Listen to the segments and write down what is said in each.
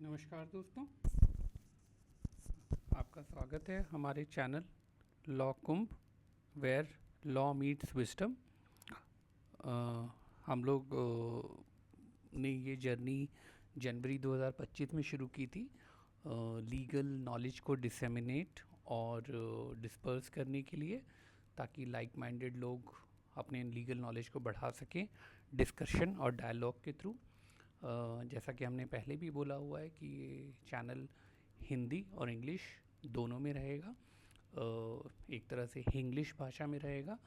नमस्कार दोस्तों, आपका स्वागत है हमारे channel Law Kumbh where law meets wisdom. हम लोग ने ये जर्नी जनवरी 2025 में शुरू की थी लीगल नॉलेज को डिसेमिनेट और डिस्पर्स करने के लिए, ताकि लाइक माइंडेड लोग अपने लीगल नॉलेज को बढ़ा सकें डिस्कशन और डायलॉग के थ्रू। जैसा कि हमने पहले भी बोला हुआ है कि ये चैनल हिंदी और इंग्लिश दोनों में रहेगा। एक तरह से इंग्लिश भाषा में रहेगा।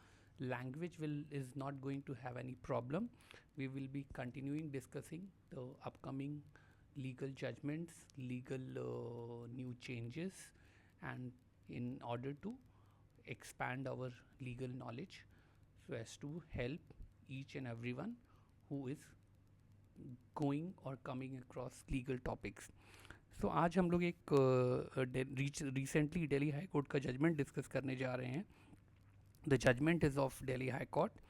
Language will is not going to have any problem. We will be continuing discussing the upcoming legal judgments, legal new changes, and in order to expand our legal knowledge so as to help each and everyone who is going or coming across legal topics. So आज हम लोग एक recently Delhi high court का judgement discuss करने जा रहे हैं. The judgment is of Delhi High Court.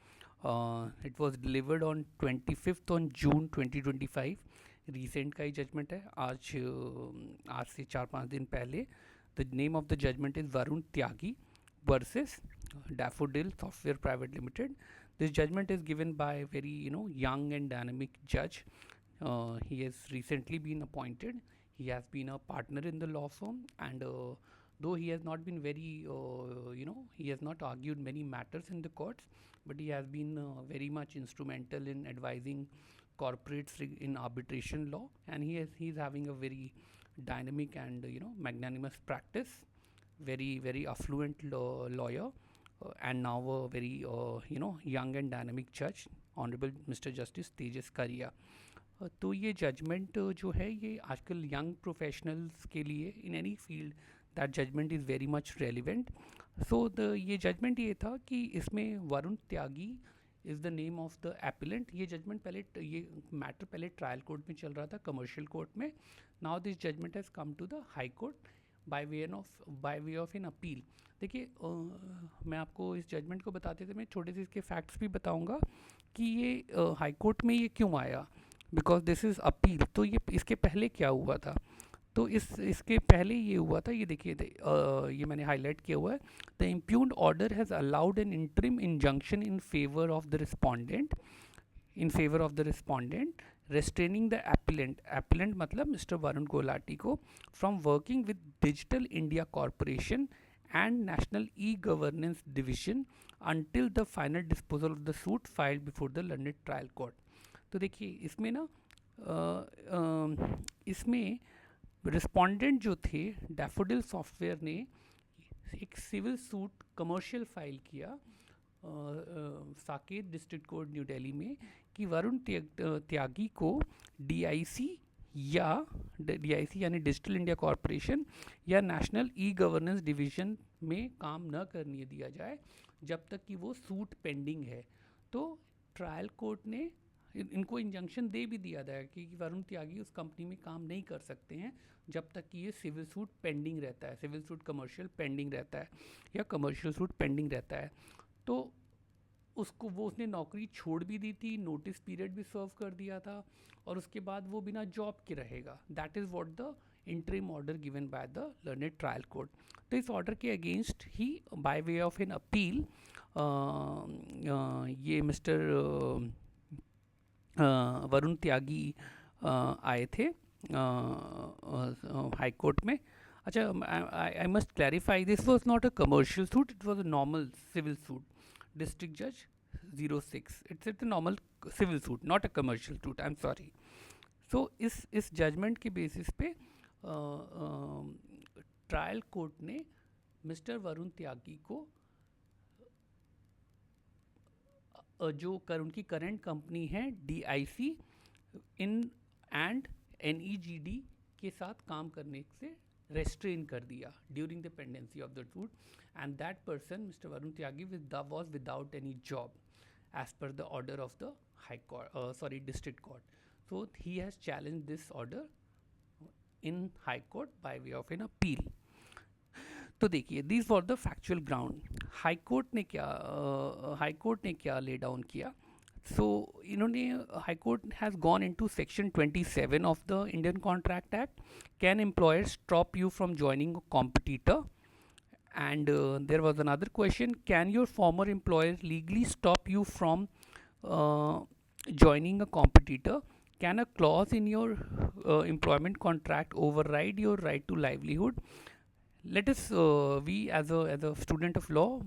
It was delivered on 25th on June 2025. Recent का ही जजमेंट है. आज से 4-5 दिन पहले. The name of the judgment is Varun Tyagi versus Daffodil Software Private Limited. This judgment is given by a very young and dynamic judge. He has recently been appointed. He has been a partner in the law firm, and though he has not been very he has not argued many matters in the courts, but he has been very much instrumental in advising corporates in arbitration law, and he is having a very dynamic and magnanimous practice. Very affluent lawyer, and now a very young and dynamic judge, Honorable Mr. Justice Tejas Karia. तो ये judgement जो है ये आजकल young professionals के लिए in any field that judgement is very much relevant. So ये judgement ये था कि इसमें Varun Tyagi is the name of the appellant. ये जजमेंट पहले ये मैटर पहले ट्रायल कोर्ट में चल रहा था, कमर्शियल कोर्ट में. Now this judgment has come to the high court by way of an appeal. देखिए, मैं आपको इस जजमेंट को बताते थे, मैं छोटे से इसके फैक्ट्स भी बताऊंगा कि ये हाई कोर्ट में ये क्यों आया, बिकॉज दिस इज़ अपील. तो ये इसके पहले क्या हुआ था, तो इसके पहले ये हुआ था, ये देखिए ये मैंने हाईलाइट किया हुआ है. The इम्प्यून्ड order has allowed N interim injunction in favour of the respondent restraining the appellant मतलब मिस्टर वरुण गोलाटी को from working with Digital India Corporation and National E-Governance Division until the final disposal of the suit filed before the London Trial Court. तो देखिए इसमें ना इसमें respondent जो थे daffodil software ने एक सिविल सूट कमर्शियल फाइल किया Saket district court new Delhi में कि वरुण त्यागी को डीआईसी यानी डिजिटल इंडिया कॉरपोरेशन या नेशनल ई गवर्नेंस डिवीज़न में काम न करने दिया जाए जब तक कि वो सूट पेंडिंग है. तो ट्रायल कोर्ट ने इनको इंजंक्शन दे भी दिया था कि वरुण त्यागी उस कंपनी में काम नहीं कर सकते हैं जब तक कि ये सिविल सूट पेंडिंग रहता है, सिविल सूट कमर्शियल पेंडिंग रहता है या कमर्शियल सूट पेंडिंग रहता है. तो उसने नौकरी छोड़ भी दी थी, नोटिस पीरियड भी सर्व कर दिया था, और उसके बाद वो बिना जॉब के रहेगा. That is what the interim order given by the learned trial court. तो इस ऑर्डर के अगेंस्ट ही by way of an appeal ये मिस्टर वरुण त्यागी आए थे हाई कोर्ट में. अच्छा, I must clarify, this was not a commercial suit, it was a normal civil suit. District Judge 06. It's a normal civil suit, not a commercial suit. I'm sorry. So इस judgement के basis पे trial court ने mister Varun त्यागी को जो उनकी current company है DIC in and एनईजीडी के साथ काम करने से रेस्ट्रेन कर दिया during the pendency of the suit, and that person, Mr. Varun Tyagi, was without any job as per the order of the district court. So he has challenged this order in high court by way of an appeal. तो देखिए, these were the factual ground. High court ने क्या lay down किया. So इन्होंने High Court has gone into section 27 of the Indian Contract Act. Can employers stop you from joining a competitor? And there was another question: can your former employer legally stop you from uh, joining a competitor? Can a clause in your employment contract override your right to livelihood? Let us, we as a student of law,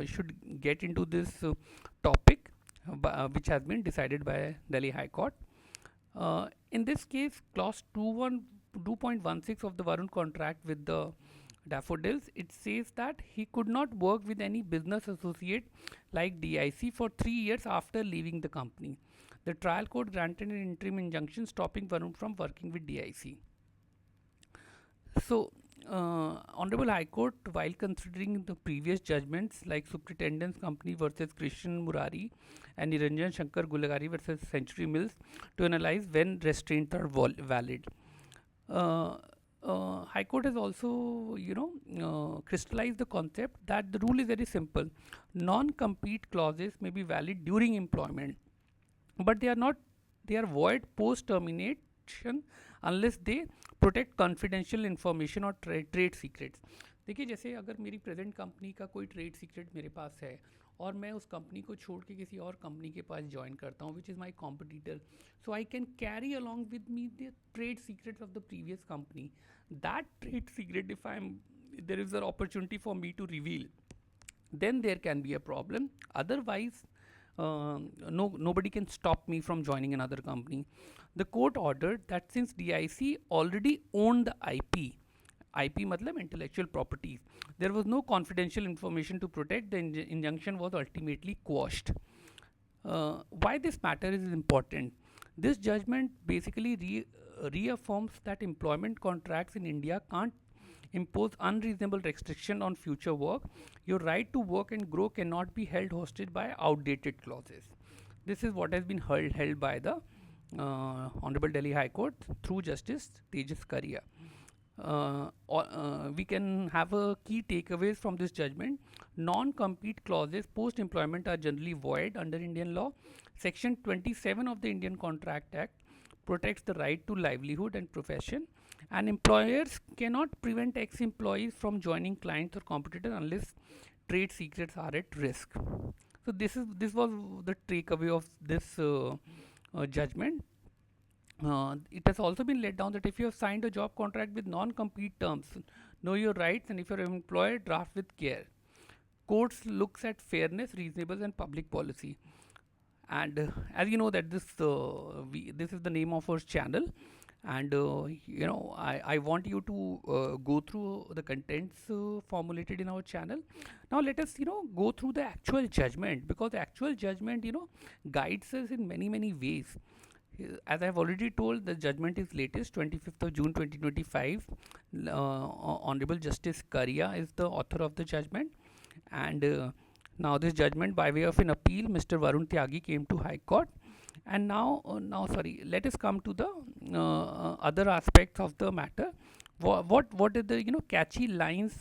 should get into this topic, which has been decided by Delhi High Court. In this case, clause 2.16 of the Varun contract with the Daffodils, it says that he could not work with any business associate like DIC for 3 years after leaving the company. The trial court granted an interim injunction stopping Varun from working with DIC. So, Honorable High Court, while considering the previous judgments like Superintendent's Company versus Christian Murari and Niranjan Shankar Gulagari versus Century Mills, to analyze when restraints are valid. High Court has also, crystallized the concept that the rule is very simple. Non-compete clauses may be valid during employment, but they are not. They are void post termination unless they protect confidential information और trade secrets. देखिए, जैसे अगर मेरी present company का कोई trade secret मेरे पास है और मैं उस कंपनी को छोड़ के किसी और कंपनी के पास ज्वाइन करता हूँ which is my competitor, so I can carry along with me the trade secrets of the previous company. That trade secret, if I am there is a opportunity for me to reveal, then there can be a problem. Otherwise, nobody can stop me from joining another company. The court ordered that since DIC already owned the IP matlab intellectual properties, there was no confidential information to protect. The injunction was ultimately quashed. Why this matter is important? This judgment basically reaffirms that employment contracts in India can't impose unreasonable restriction on future work. Your right to work and grow cannot be held hostage by outdated clauses. This is what has been held by the Honorable Delhi High Court through Justice Tejas Karia. We can have a key takeaways from this judgment. Non-compete clauses post-employment are generally void under Indian law. Section 27 of the Indian Contract Act protects the right to livelihood and profession, and employers cannot prevent ex-employees from joining clients or competitors unless trade secrets are at risk. So this was the takeaway of this judgment. It has also been laid down that if you have signed a job contract with non-compete terms, know your rights, and if your employer, draft with care. Courts looks at fairness, reasonableness, and public policy. And as you know that this is the name of our channel, and I want you to go through the contents formulated in our channel. Now let us go through the actual judgment, because the actual judgment guides us in many ways. As I have already told, the judgment is latest, 25th of June 2025. Honorable Justice Karia is the author of the judgment, and now this judgment by way of an appeal, Mr. Varun Tyagi came to High Court. And now let us come to the other aspects of the matter. What are the catchy lines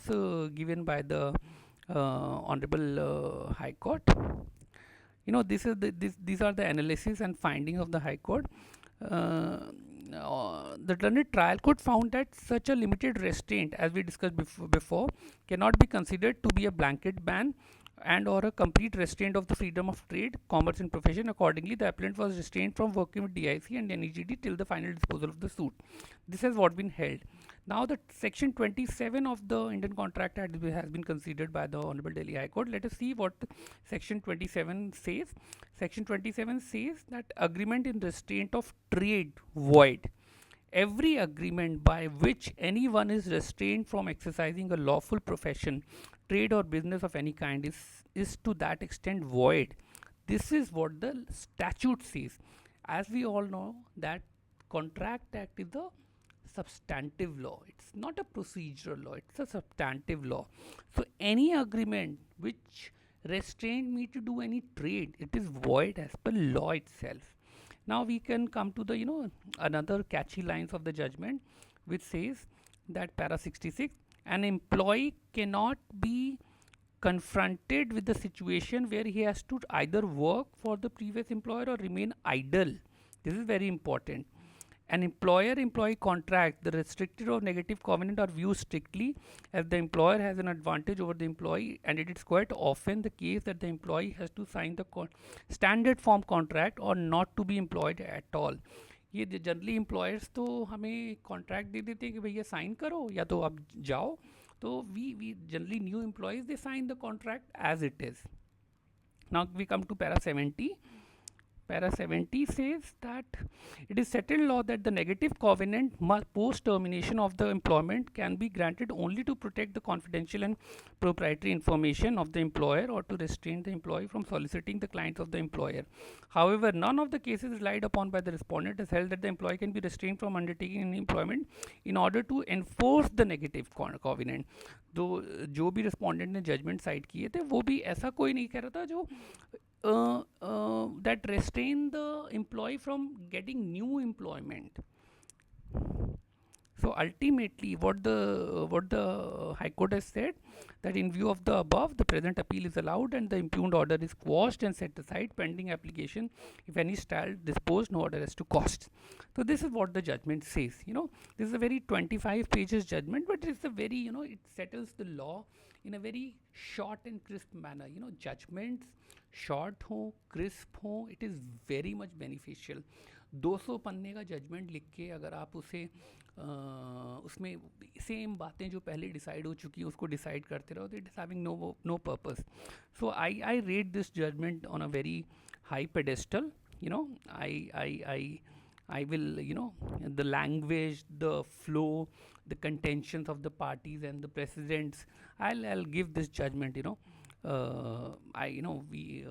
given by the Honorable High Court? These are the analysis and findings of the High Court. The learned trial court found that such a limited restraint, as we discussed before, cannot be considered to be a blanket ban and or a complete restraint of the freedom of trade, commerce and profession. Accordingly, the appellant was restrained from working with DIC and NEGD till the final disposal of the suit. This has what been held. Now the section 27 of the Indian Contract Act has been considered by the Honorable Delhi High Court. Let us see what section 27 says. Section 27 says that agreement in restraint of trade void. Every agreement by which anyone is restrained from exercising a lawful profession, trade or business of any kind is to that extent void. This is what the statute says. As we all know that Contract Act is a substantive law. It's not a procedural law, it's a substantive law. So any agreement which restrain me to do any trade, it is void as per law itself. Now we can come to the another catchy lines of the judgment, which says that para 66, an employee cannot be confronted with the situation where he has to either work for the previous employer or remain idle. This is very important. An employer-employee contract, the restricted or negative covenant are viewed strictly as the employer has an advantage over the employee, and it is quite often the case that the employee has to sign the standard form contract or not to be employed at all. ये generally employers तो हमें contract दे देते हैं कि भैया sign करो या तो अब जाओ, तो we generally new employees they sign the contract as it is. Now we come to para 70. Para 70 says that it is settled law that the negative covenant post termination of the employment can be granted only to protect the confidential and proprietary information of the employer or to restrain the employee from soliciting the clients of the employer. However, none of the cases relied upon by the respondent has held that the employee can be restrained from undertaking any employment in order to enforce the negative covenant. तो जो भी respondent ने judgment cite किए थे वो भी ऐसा कोई नहीं कह रहा था जो that restrain the employee from getting new employment. So ultimately, what the High Court has said, that in view of the above, the present appeal is allowed and the impugned order is quashed and set aside pending application. If any style disposed, no order has to cost. So this is what the judgment says. This is a very 25 pages judgment, but it's a very, it settles the law in a very short and crisp manner. Judgments short हो, crisp हो, it is very much beneficial. 200 पन्ने का judgement लिख के अगर आप उसे उसमें सेम बातें जो पहले डिसाइड हो चुकी हैं उसको डिसाइड करते रहो, तो it is having no purpose. So I rate this judgment on a very high pedestal. I will, the language, the flow, the contentions of the parties and the precedents, I'll give this judgment, we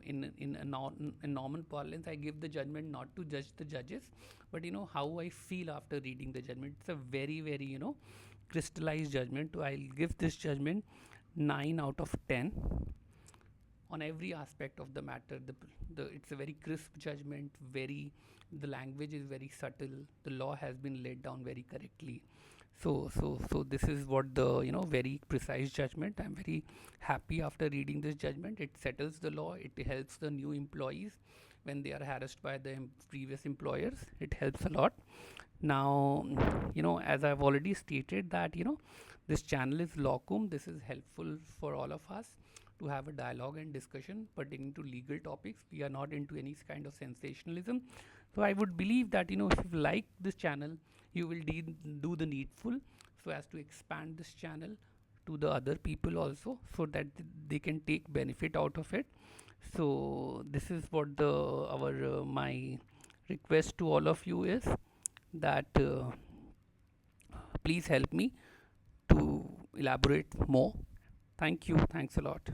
in a normal parlance, I give the judgment not to judge the judges, but how I feel after reading the judgment. It's a very, very, crystallized judgment. So I'll give this judgment 9 out of 10 on every aspect of the matter. It's a very crisp judgment. The language is very subtle. The law has been laid down very correctly. So this is what the very precise judgment. I'm very happy after reading this judgment. It settles the law. It helps the new employees when they are harassed by the previous employers. It helps a lot. Now, as I've already stated that this channel is Lawcum. This is helpful for all of us to have a dialogue and discussion pertaining to legal topics. We are not into any kind of sensationalism. So I would believe that if you like this channel, you will do the needful so as to expand this channel to the other people also, so that they can take benefit out of it. So this is what my request to all of you is that please help me to elaborate more. Thank you. Thanks a lot.